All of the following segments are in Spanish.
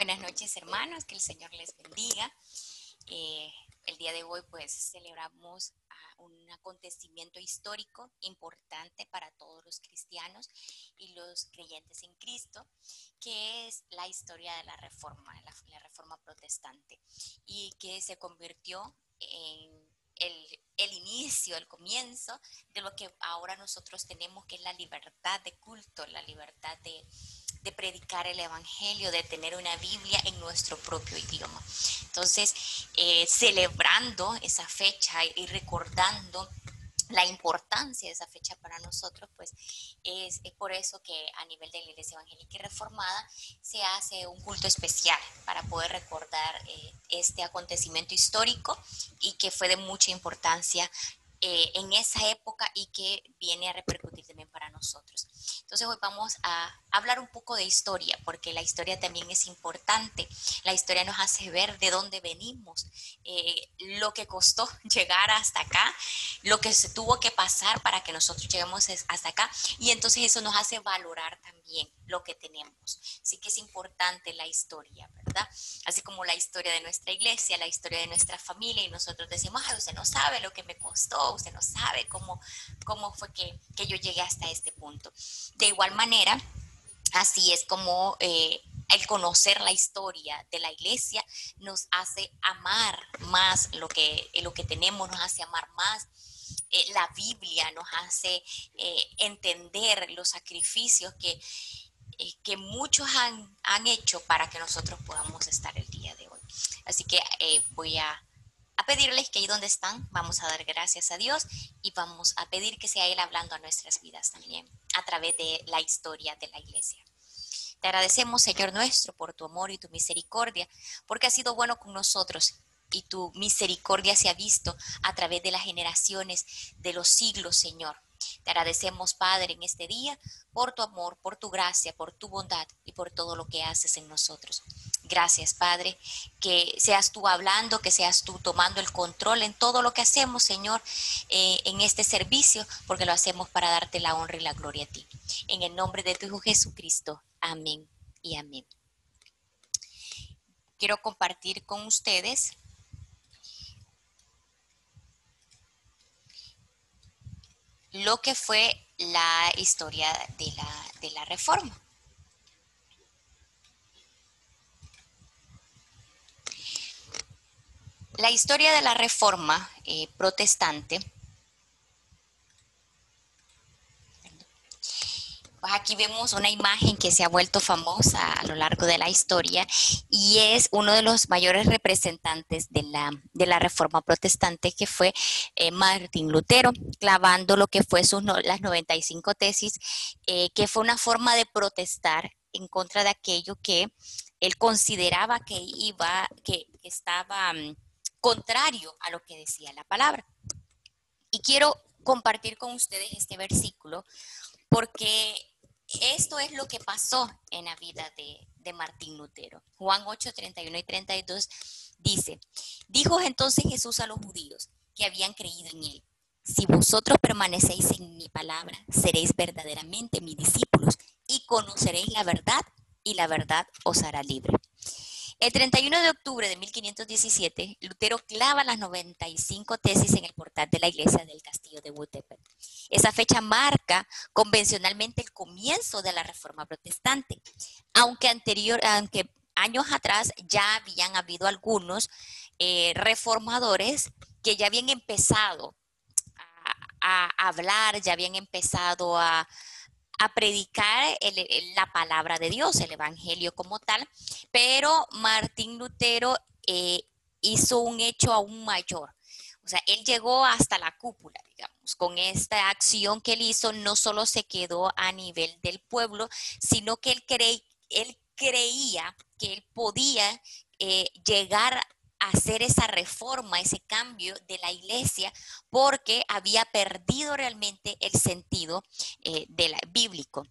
Buenas noches, hermanos, que el Señor les bendiga. El día de hoy pues celebramos un acontecimiento histórico importante para todos los cristianos y los creyentes en Cristo, que es la historia de la Reforma Protestante, y que se convirtió en el inicio, el comienzo de lo que ahora nosotros tenemos, que es la libertad de culto, la libertad de predicar el evangelio, de tener una Biblia en nuestro propio idioma. Entonces, celebrando esa fecha y recordando la importancia de esa fecha para nosotros, pues es por eso que a nivel de la Iglesia Evangélica y Reformada se hace un culto especial para poder recordar este acontecimiento histórico y que fue de mucha importancia en esa época y que viene a repercutir también para nosotros. Entonces hoy vamos a hablar un poco de historia, porque la historia también es importante. La historia nos hace ver de dónde venimos, lo que costó llegar hasta acá, lo que se tuvo que pasar para que nosotros lleguemos hasta acá, y entonces eso nos hace valorar también lo que tenemos. Así que es importante la historia, ¿verdad? Así como la historia de nuestra iglesia, la historia de nuestra familia, y nosotros decimos, ay, usted no sabe lo que me costó, usted no sabe cómo fue que yo llegué hasta este punto. De igual manera, así es como el conocer la historia de la iglesia nos hace amar más lo que tenemos, nos hace amar más la Biblia, nos hace entender los sacrificios que muchos han hecho para que nosotros podamos estar el día de hoy. Así que voy a pedirles que ahí donde están, vamos a dar gracias a Dios y vamos a pedir que sea Él hablando a nuestras vidas también a través de la historia de la iglesia. Te agradecemos, Señor nuestro, por tu amor y tu misericordia, porque has sido bueno con nosotros y tu misericordia se ha visto a través de las generaciones de los siglos, Señor. Te agradecemos, Padre, en este día por tu amor, por tu gracia, por tu bondad y por todo lo que haces en nosotros. Gracias, Padre, que seas tú hablando, que seas tú tomando el control en todo lo que hacemos, Señor, en este servicio, porque lo hacemos para darte la honra y la gloria a ti. En el nombre de tu Hijo Jesucristo. Amén y amén. Quiero compartir con ustedes lo que fue la historia de la Reforma. La historia de la Reforma protestante, pues aquí vemos una imagen que se ha vuelto famosa a lo largo de la historia y es uno de los mayores representantes de la Reforma protestante, que fue Martín Lutero, clavando lo que fue las 95 tesis, que fue una forma de protestar en contra de aquello que él consideraba que estaba contrario a lo que decía la palabra. Y quiero compartir con ustedes este versículo porque esto es lo que pasó en la vida de Martín Lutero. Juan 8, 31 y 32 dice: dijo entonces Jesús a los judíos que habían creído en él: si vosotros permanecéis en mi palabra, seréis verdaderamente mis discípulos y conoceréis la verdad, y la verdad os hará libre. El 31 de octubre de 1517, Lutero clava las 95 tesis en el portal de la iglesia del castillo de Wittenberg. Esa fecha marca convencionalmente el comienzo de la Reforma Protestante, aunque años atrás ya habían habido algunos reformadores que ya habían empezado a hablar, ya habían empezado a predicar la palabra de Dios, el evangelio como tal, pero Martín Lutero hizo un hecho aún mayor. O sea, él llegó hasta la cúpula, digamos. Con esta acción que él hizo, no solo se quedó a nivel del pueblo, sino que él creía que él podía llegar a hacer esa reforma, ese cambio de la iglesia, porque había perdido realmente el sentido bíblico.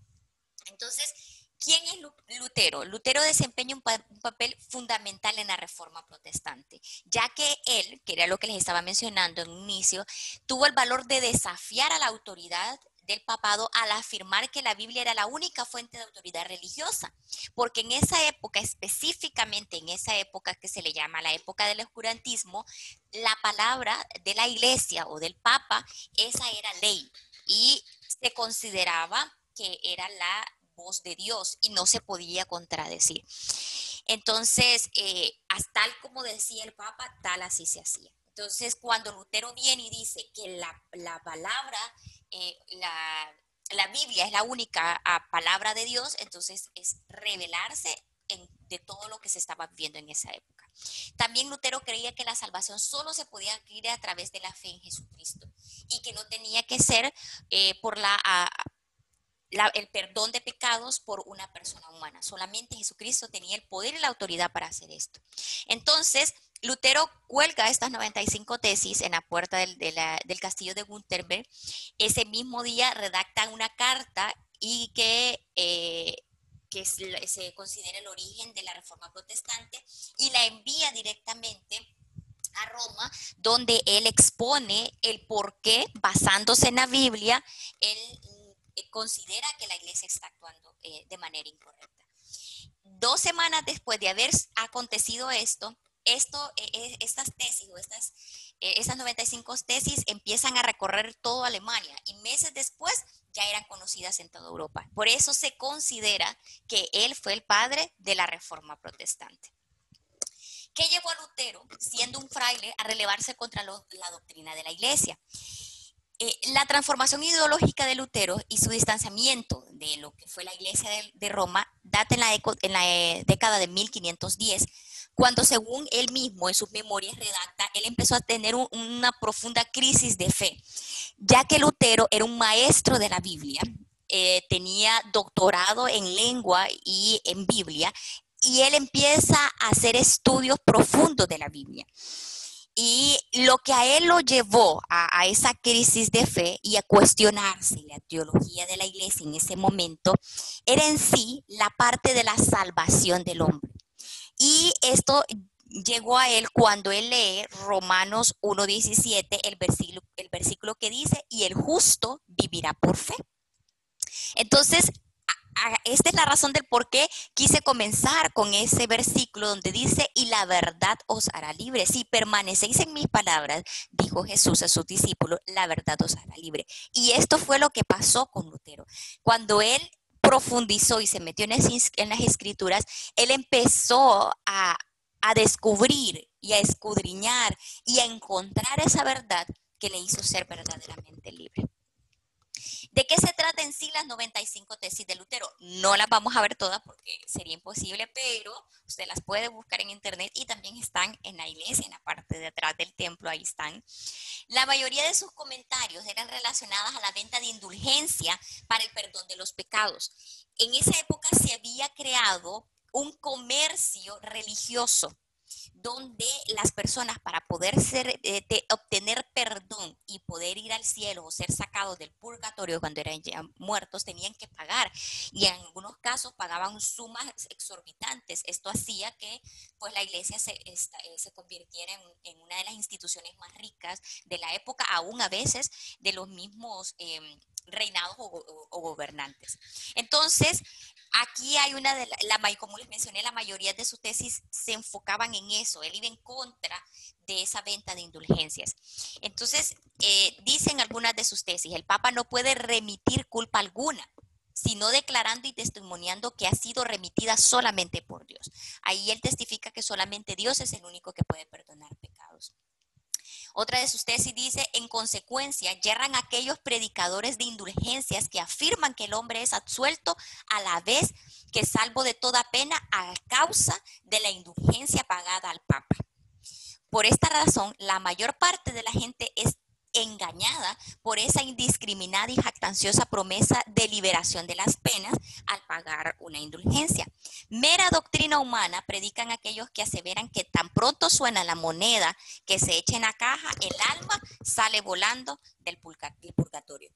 Entonces, ¿quién es Lutero? Lutero desempeña un papel fundamental en la Reforma Protestante, ya que él, que era lo que les estaba mencionando en un inicio, tuvo el valor de desafiar a la autoridad del papado al afirmar que la Biblia era la única fuente de autoridad religiosa, porque en esa época, específicamente en esa época que se le llama la época del oscurantismo, la palabra de la iglesia o del papa, esa era ley y se consideraba que era la voz de Dios y no se podía contradecir. Entonces, tal como decía el Papa, tal así se hacía. Entonces, cuando Lutero viene y dice que la palabra, la Biblia es la única palabra de Dios, entonces es revelarse de todo lo que se estaba viviendo en esa época. También Lutero creía que la salvación solo se podía adquirir a través de la fe en Jesucristo y que no tenía que ser por el perdón de pecados por una persona humana. Solamente Jesucristo tenía el poder y la autoridad para hacer esto. Entonces, Lutero cuelga estas 95 tesis en la puerta del castillo de Wittenberg. Ese mismo día redacta una carta y que se considera el origen de la Reforma Protestante y la envía directamente a Roma, donde él expone el por qué, basándose en la Biblia, él considera que la iglesia está actuando de manera incorrecta. 2 semanas después de haber acontecido estas tesis o estas 95 tesis empiezan a recorrer toda Alemania y meses después ya eran conocidas en toda Europa. Por eso se considera que él fue el padre de la Reforma Protestante. ¿Qué llevó a Lutero, siendo un fraile, a relevarse contra la doctrina de la iglesia? La transformación ideológica de Lutero y su distanciamiento de lo que fue la iglesia de Roma data en la década de 1510, cuando según él mismo en sus memorias redacta, él empezó a tener una profunda crisis de fe, ya que Lutero era un maestro de la Biblia, tenía doctorado en lengua y en Biblia, y él empieza a hacer estudios profundos de la Biblia. Y lo que a él lo llevó a esa crisis de fe y a cuestionarse la teología de la iglesia en ese momento era en sí la parte de la salvación del hombre. Y esto llegó a él cuando él lee Romanos 1:17, el versículo que dice, y el justo vivirá por fe. Entonces, esta es la razón del por qué quise comenzar con ese versículo donde dice, y la verdad os hará libre. Si permanecéis en mis palabras, dijo Jesús a sus discípulos, la verdad os hará libre. Y esto fue lo que pasó con Lutero. Cuando él profundizó y se metió en las escrituras, él empezó a descubrir y a escudriñar y a encontrar esa verdad que le hizo ser verdaderamente libre. ¿De qué se trata en sí las 95 tesis de Lutero? No las vamos a ver todas porque sería imposible, pero usted las puede buscar en internet y también están en la iglesia, en la parte de atrás del templo, ahí están. La mayoría de sus comentarios eran relacionadas a la venta de indulgencia para el perdón de los pecados. En esa época se había creado un comercio religioso donde las personas para poder obtener perdón y poder ir al cielo o ser sacados del purgatorio cuando eran ya muertos tenían que pagar y en algunos casos pagaban sumas exorbitantes. Esto hacía que pues la iglesia se convirtiera en una de las instituciones más ricas de la época, aún a veces de los mismos reinados o gobernantes. Entonces, aquí hay como les mencioné, la mayoría de sus tesis se enfocaban en eso. Él iba en contra de esa venta de indulgencias. Entonces, dicen algunas de sus tesis, el Papa no puede remitir culpa alguna, sino declarando y testimoniando que ha sido remitida solamente por Dios. Ahí él testifica que solamente Dios es el único que puede perdonar pecados. Otra de sus tesis dice, en consecuencia, yerran aquellos predicadores de indulgencias que afirman que el hombre es absuelto a la vez que salvo de toda pena a causa de la indulgencia pagada al Papa. Por esta razón, la mayor parte de la gente es engañada por esa indiscriminada y jactanciosa promesa de liberación de las penas al pagar una indulgencia. Mera doctrina humana predican aquellos que aseveran que tan pronto suena la moneda que se echa en la caja, el alma sale volando del purgatorio.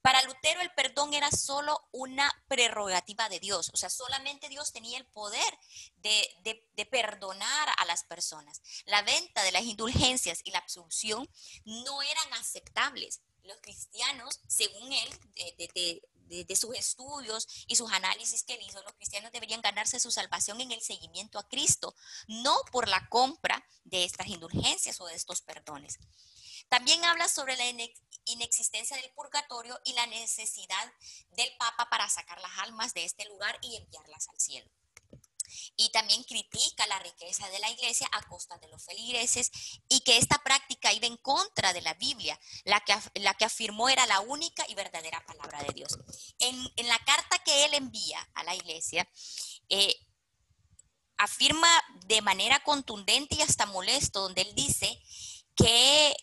Para Lutero el perdón era solo una prerrogativa de Dios, o sea, solamente Dios tenía el poder de perdonar a las personas. La venta de las indulgencias y la absolución no eran aceptables. los cristianos, según él, de sus estudios y sus análisis que él hizo, los cristianos deberían ganarse su salvación en el seguimiento a Cristo, no por la compra de estas indulgencias o de estos perdones. También habla sobre la inexistencia del purgatorio y la necesidad del Papa para sacar las almas de este lugar y enviarlas al cielo. Y también critica la riqueza de la iglesia a costa de los feligreses y que esta práctica iba en contra de la Biblia, la que afirmó era la única y verdadera palabra de Dios. En la carta que él envía a la iglesia, afirma de manera contundente y hasta molesto, donde él dice que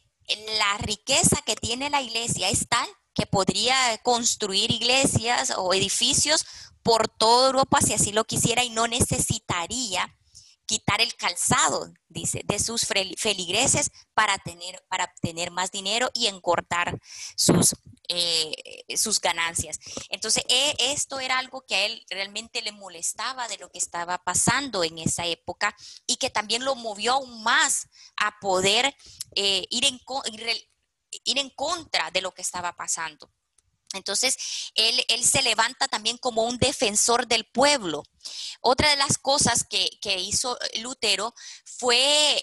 la riqueza que tiene la iglesia es tal que podría construir iglesias o edificios por toda Europa si así lo quisiera y no necesitaría quitar el calzado, dice, de sus feligreses para obtener más dinero y engordar sus ganancias. Entonces, esto era algo que a él realmente le molestaba de lo que estaba pasando en esa época y que también lo movió aún más a poder ir en contra de lo que estaba pasando. Entonces, él se levanta también como un defensor del pueblo. Otra de las cosas que hizo Lutero fue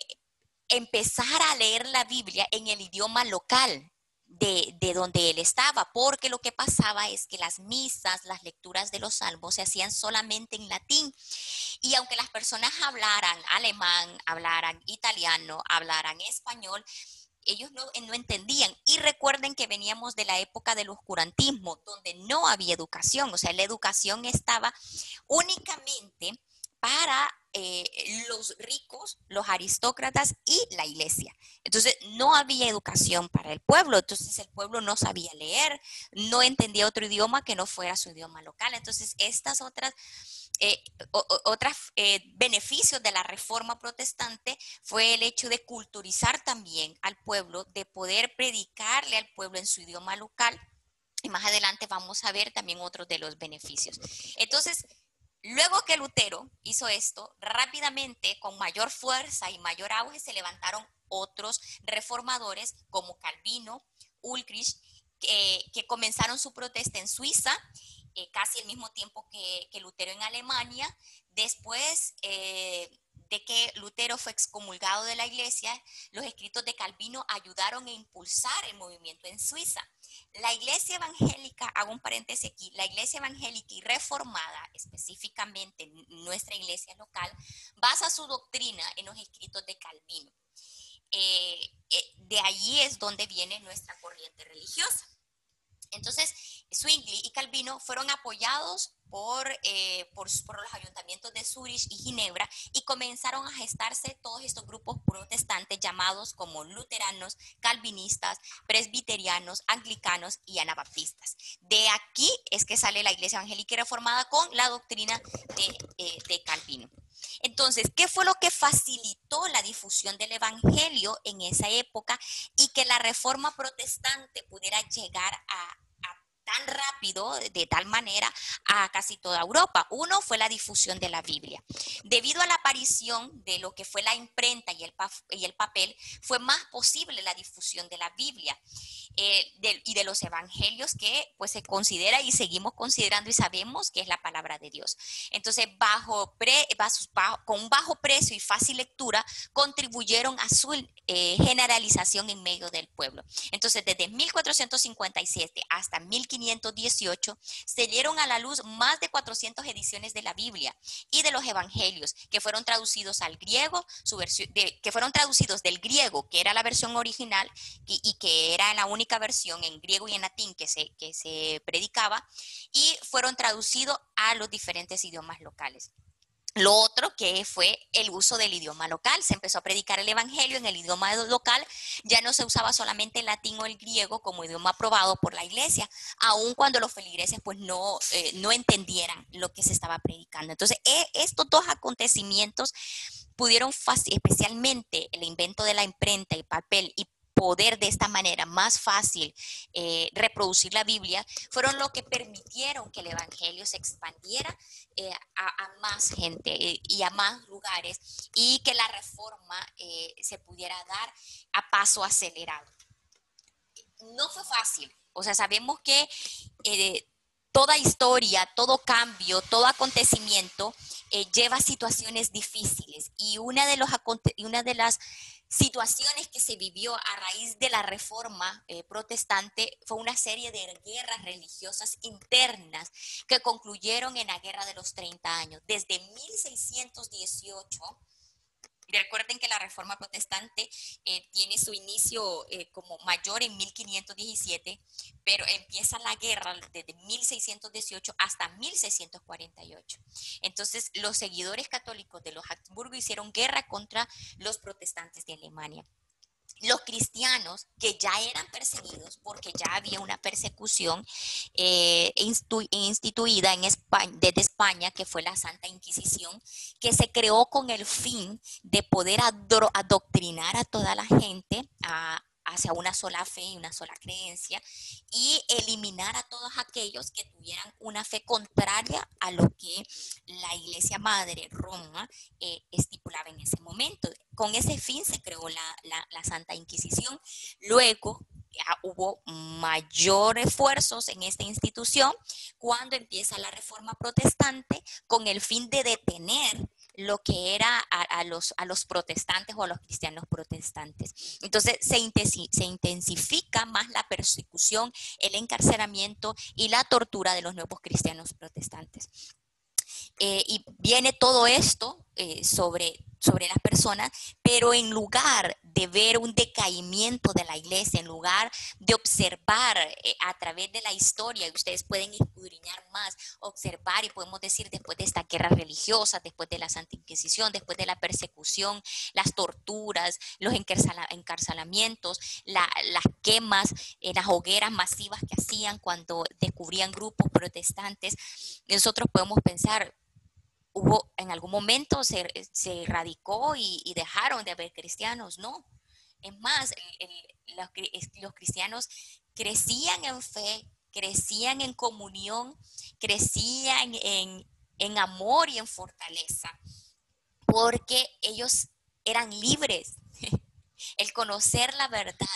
empezar a leer la Biblia en el idioma local de donde él estaba, porque lo que pasaba es que las misas, las lecturas de los salmos se hacían solamente en latín. Y aunque las personas hablaran alemán, hablaran italiano, hablaran español, ellos no entendían. Y recuerden que veníamos de la época del oscurantismo, donde no había educación, o sea, la educación estaba únicamente para los ricos, los aristócratas y la iglesia. Entonces, no había educación para el pueblo, entonces el pueblo no sabía leer, no entendía otro idioma que no fuera su idioma local. Entonces, estas otras beneficios de la reforma protestante fue el hecho de culturizar también al pueblo, de poder predicarle al pueblo en su idioma local. Y más adelante vamos a ver también otros de los beneficios. Entonces, luego que Lutero hizo esto, rápidamente, con mayor fuerza y mayor auge, se levantaron otros reformadores como Calvino, Ulrich, que comenzaron su protesta en Suiza, casi al mismo tiempo que Lutero en Alemania. Después de que Lutero fue excomulgado de la iglesia, los escritos de Calvino ayudaron a impulsar el movimiento en Suiza. La iglesia evangélica, hago un paréntesis aquí, la iglesia evangélica y reformada, específicamente nuestra iglesia local, basa su doctrina en los escritos de Calvino. De allí es donde viene nuestra corriente religiosa. Entonces, Zwingli y Calvino fueron apoyados por los ayuntamientos de Zurich y Ginebra y comenzaron a gestarse todos estos grupos protestantes llamados como luteranos, calvinistas, presbiterianos, anglicanos y anabaptistas. De aquí es que sale la iglesia evangélica y reformada con la doctrina de Calvino. Entonces, ¿qué fue lo que facilitó la difusión del evangelio en esa época y que la reforma protestante pudiera llegar a tan rápido, de tal manera, a casi toda Europa? Uno fue la difusión de la Biblia. Debido a la aparición de lo que fue la imprenta y el papel, fue más posible la difusión de la Biblia y de los evangelios que pues se considera y seguimos considerando y sabemos que es la palabra de Dios. Entonces, con un bajo precio y fácil lectura, contribuyeron a su generalización en medio del pueblo. Entonces, desde 1457 hasta 1518 se dieron a la luz más de 400 ediciones de la Biblia y de los evangelios que fueron traducidos al griego, que fueron traducidos del griego, que era la versión original y que era la única versión en griego y en latín que se predicaba, y fueron traducidos a los diferentes idiomas locales. Lo otro que fue el uso del idioma local. Se empezó a predicar el evangelio en el idioma local. Ya no se usaba solamente el latín o el griego como idioma aprobado por la iglesia, aun cuando los feligreses pues no entendieran lo que se estaba predicando. Entonces, estos dos acontecimientos pudieron especialmente el invento de la imprenta y papel y poder de esta manera más fácil reproducir la Biblia, fueron lo que permitieron que el evangelio se expandiera a más gente y a más lugares, y que la reforma se pudiera dar a paso acelerado. no fue fácil. O sea, sabemos que toda historia, todo cambio, todo acontecimiento lleva a situaciones difíciles. Y una de las situaciones que se vivió a raíz de la reforma protestante fue una serie de guerras religiosas internas que concluyeron en la Guerra de los 30 años. Desde 1618, recuerden que la Reforma Protestante tiene su inicio como mayor en 1517, pero empieza la guerra desde 1618 hasta 1648. Entonces, los seguidores católicos de los Habsburgo hicieron guerra contra los protestantes de Alemania. Los cristianos que ya eran perseguidos, porque ya había una persecución instituida en España, desde España, que fue la Santa Inquisición, que se creó con el fin de poder adoctrinar a toda la gente hacia una sola fe y una sola creencia, y eliminar a todos aquellos que tuvieran una fe contraria a lo que la Iglesia Madre Roma estipulaba en ese momento. Con ese fin se creó la Santa Inquisición. Luego hubo mayor esfuerzos en esta institución cuando empieza la Reforma Protestante con el fin de detener lo que era a los protestantes o a los cristianos protestantes. Entonces se intensifica más la persecución, el encarcelamiento y la tortura de los nuevos cristianos protestantes. Y viene todo esto sobre las personas, pero en lugar de ver un decaimiento de la iglesia, en lugar de observar a través de la historia, y ustedes pueden escudriñar más, observar, y podemos decir después de esta guerra religiosa, después de la Santa Inquisición, después de la persecución, las torturas, los encarcelamientos, las quemas, las hogueras masivas que hacían cuando descubrían grupos protestantes, nosotros podemos pensar, hubo en algún momento se erradicó y dejaron de haber cristianos, no. Es más, los cristianos crecían en fe, crecían en comunión, crecían en amor y en fortaleza, porque ellos eran libres. El conocer la verdad,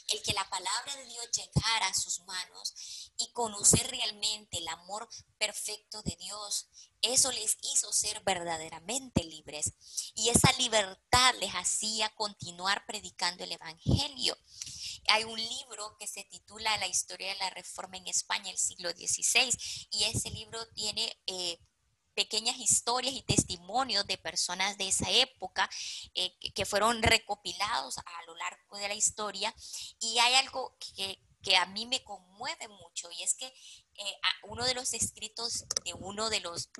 el que la palabra de Dios llegara a sus manos y conocer realmente el amor perfecto de Dios, eso les hizo ser verdaderamente libres. Y esa libertad les hacía continuar predicando el Evangelio. Hay un libro que se titula La historia de la Reforma en España, el siglo XVI, y ese libro tiene pequeñas historias y testimonios de personas de esa época que fueron recopilados a lo largo de la historia. Y hay algo que a mí me conmueve mucho, y es que uno de los escritos de uno de los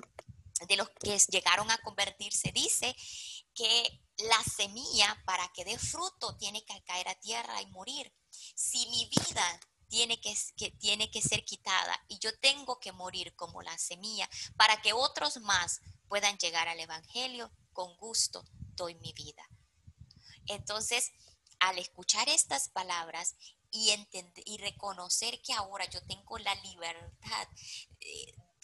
que llegaron a convertirse dice que la semilla, para que dé fruto, tiene que caer a tierra y morir. Si mi vida tiene que ser quitada y yo tengo que morir como la semilla para que otros más puedan llegar al Evangelio, con gusto doy mi vida. Entonces, al escuchar estas palabras y reconocer que ahora yo tengo la libertad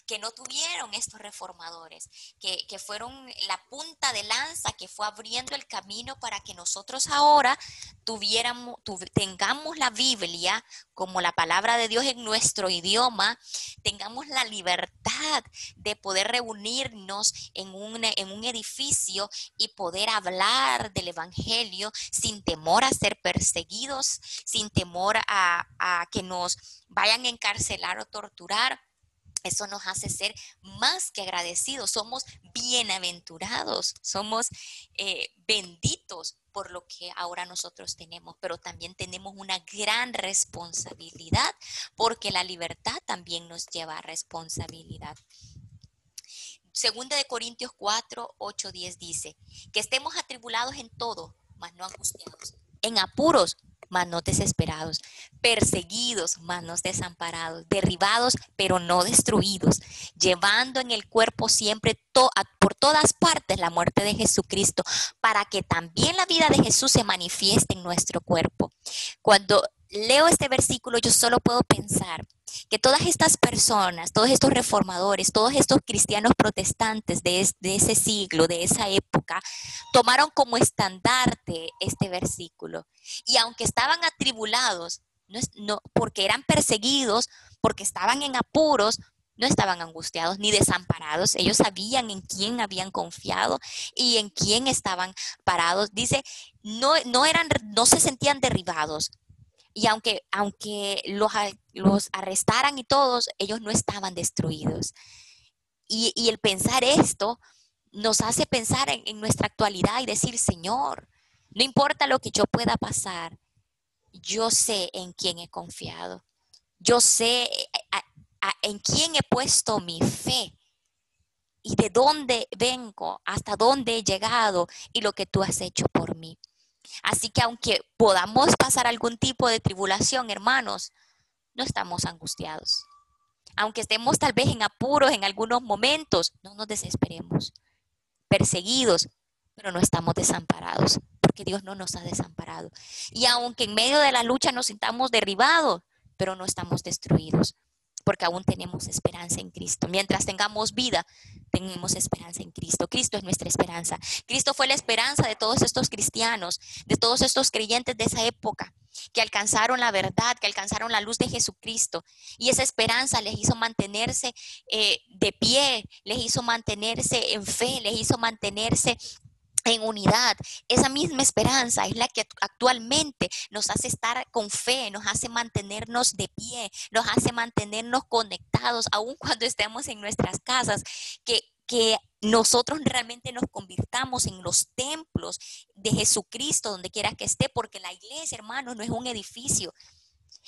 que no tuvieron estos reformadores, que fueron la punta de lanza que fue abriendo el camino para que nosotros ahora tengamos la Biblia como la palabra de Dios en nuestro idioma, tengamos la libertad de poder reunirnos en un edificio y poder hablar del Evangelio sin temor a ser perseguidos, sin temor a que nos vayan a encarcelar o torturar. Eso nos hace ser más que agradecidos, somos bienaventurados, somos benditos por lo que ahora nosotros tenemos, pero también tenemos una gran responsabilidad, porque la libertad también nos lleva a responsabilidad. Segunda de Corintios 4, 8, 10 dice, que estemos atribulados en todo, mas no angustiados, en apuros, mas no desesperados, perseguidos, mas no desamparados, derribados, pero no destruidos, llevando en el cuerpo siempre por todas partes la muerte de Jesucristo, para que también la vida de Jesús se manifieste en nuestro cuerpo. Cuando leo este versículo, yo solo puedo pensar que todas estas personas, todos estos reformadores, todos estos cristianos protestantes de ese siglo, de esa época, tomaron como estandarte este versículo. Y aunque estaban atribulados, porque eran perseguidos, porque estaban en apuros, no estaban angustiados ni desamparados. Ellos sabían en quién habían confiado y en quién estaban parados. Dice, no se sentían derribados. Y aunque los arrestaran y todos, ellos no estaban destruidos. Y el pensar esto nos hace pensar en nuestra actualidad y decir, Señor, no importa lo que yo pueda pasar, yo sé en quién he confiado. Yo sé en quién he puesto mi fe y de dónde vengo, hasta dónde he llegado y lo que tú has hecho por mí. Así que aunque podamos pasar algún tipo de tribulación, hermanos, no estamos angustiados. Aunque estemos tal vez en apuros en algunos momentos, no nos desesperemos. Perseguidos, pero no estamos desamparados, porque Dios no nos ha desamparado. Y aunque en medio de la lucha nos sintamos derribados, pero no estamos destruidos, porque aún tenemos esperanza en Cristo. Mientras tengamos vida, tenemos esperanza en Cristo. Cristo es nuestra esperanza. Cristo fue la esperanza de todos estos cristianos, de todos estos creyentes de esa época, que alcanzaron la verdad, que alcanzaron la luz de Jesucristo. Y esa esperanza les hizo mantenerse de pie, les hizo mantenerse en fe, les hizo mantenerse en unidad. Esa misma esperanza es la que actualmente nos hace estar con fe, nos hace mantenernos de pie, nos hace mantenernos conectados, aun cuando estemos en nuestras casas, que nosotros realmente nos convirtamos en los templos de Jesucristo, donde quiera que esté, porque la iglesia, hermanos, no es un edificio.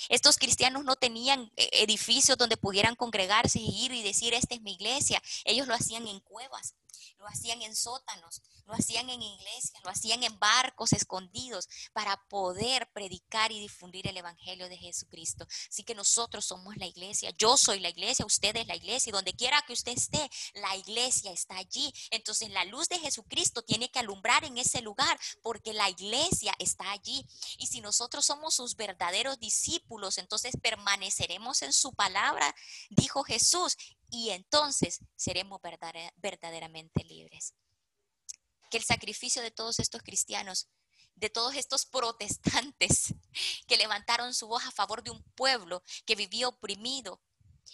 Estos cristianos no tenían edificios donde pudieran congregarse y ir y decir, esta es mi iglesia. Ellos lo hacían en cuevas, lo hacían en sótanos, lo hacían en iglesias, lo hacían en barcos escondidos para poder predicar y difundir el evangelio de Jesucristo. Así que nosotros somos la iglesia. Yo soy la iglesia, usted es la iglesia, y donde quiera que usted esté, la iglesia está allí. Entonces la luz de Jesucristo tiene que alumbrar en ese lugar porque la iglesia está allí. Y si nosotros somos sus verdaderos discípulos, entonces permaneceremos en su palabra, dijo Jesús, y entonces seremos verdaderamente libres. Que el sacrificio de todos estos cristianos, de todos estos protestantes que levantaron su voz a favor de un pueblo que vivía oprimido,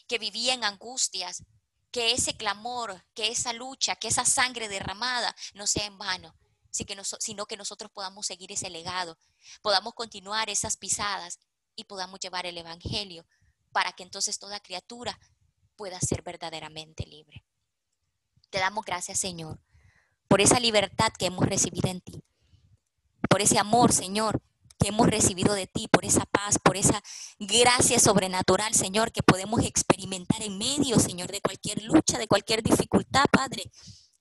que vivía en angustias, que ese clamor, que esa lucha, que esa sangre derramada no sea en vano, sino que nosotros podamos seguir ese legado, podamos continuar esas pisadas y podamos llevar el evangelio para que entonces toda criatura pueda ser verdaderamente libre. Te damos gracias, Señor, por esa libertad que hemos recibido en ti, por ese amor, Señor, que hemos recibido de ti, por esa paz, por esa gracia sobrenatural, Señor, que podemos experimentar en medio, Señor, de cualquier lucha, de cualquier dificultad, Padre.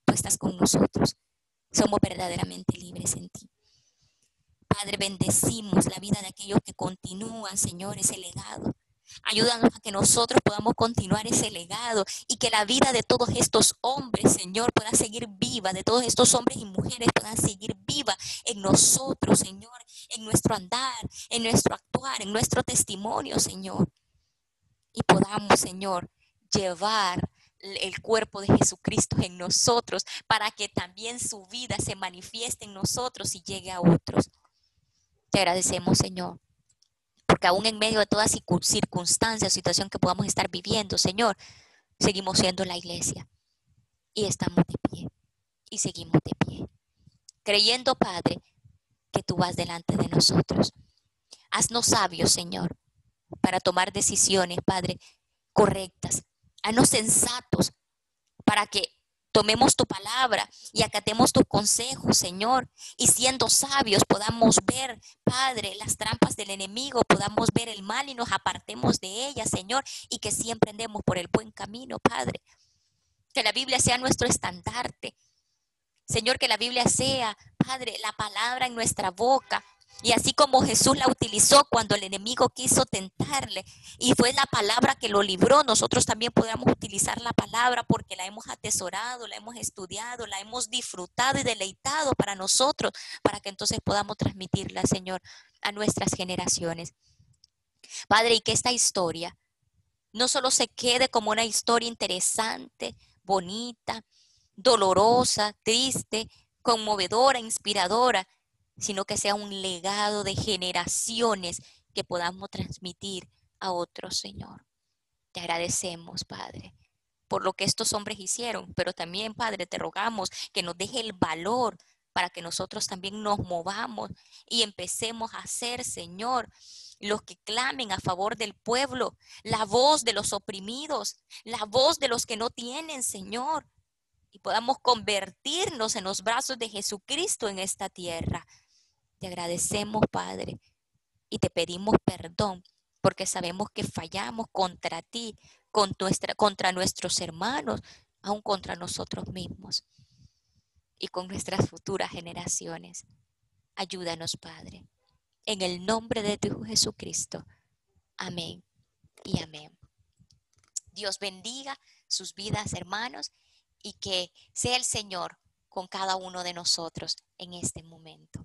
Tú estás con nosotros. Somos verdaderamente libres en ti. Padre, bendecimos la vida de aquellos que continúan, Señor, ese legado. Ayúdanos a que nosotros podamos continuar ese legado y que la vida de todos estos hombres, Señor, pueda seguir viva, de todos estos hombres y mujeres puedan seguir viva en nosotros, Señor, en nuestro andar, en nuestro actuar, en nuestro testimonio, Señor. Y podamos, Señor, llevar el cuerpo de Jesucristo en nosotros para que también su vida se manifieste en nosotros y llegue a otros. Te agradecemos, Señor, porque aún en medio de toda circunstancia o situación que podamos estar viviendo, Señor, seguimos siendo la iglesia y estamos de pie y seguimos de pie, creyendo, Padre, que tú vas delante de nosotros. Haznos sabios, Señor, para tomar decisiones, Padre, correctas. Haznos sensatos para que tomemos tu palabra y acatemos tus consejos, Señor, y siendo sabios podamos ver, Padre, las trampas del enemigo, podamos ver el mal y nos apartemos de ellas, Señor, y que siempre andemos por el buen camino, Padre. Que la Biblia sea nuestro estandarte. Señor, que la Biblia sea, Padre, la palabra en nuestra boca. Y así como Jesús la utilizó cuando el enemigo quiso tentarle y fue la palabra que lo libró, nosotros también podamos utilizar la palabra porque la hemos atesorado, la hemos estudiado, la hemos disfrutado y deleitado para nosotros, para que entonces podamos transmitirla, Señor, a nuestras generaciones. Padre, y que esta historia no solo se quede como una historia interesante, bonita, dolorosa, triste, conmovedora, inspiradora, sino que sea un legado de generaciones que podamos transmitir a otros, Señor. Te agradecemos, Padre, por lo que estos hombres hicieron, pero también, Padre, te rogamos que nos deje el valor para que nosotros también nos movamos y empecemos a ser, Señor, los que clamen a favor del pueblo, la voz de los oprimidos, la voz de los que no tienen, Señor, y podamos convertirnos en los brazos de Jesucristo en esta tierra. Te agradecemos, Padre, y te pedimos perdón porque sabemos que fallamos contra ti, contra nuestros hermanos, aún contra nosotros mismos y con nuestras futuras generaciones. Ayúdanos, Padre. En el nombre de tu Hijo Jesucristo. Amén y amén. Dios bendiga sus vidas, hermanos, y que sea el Señor con cada uno de nosotros en este momento.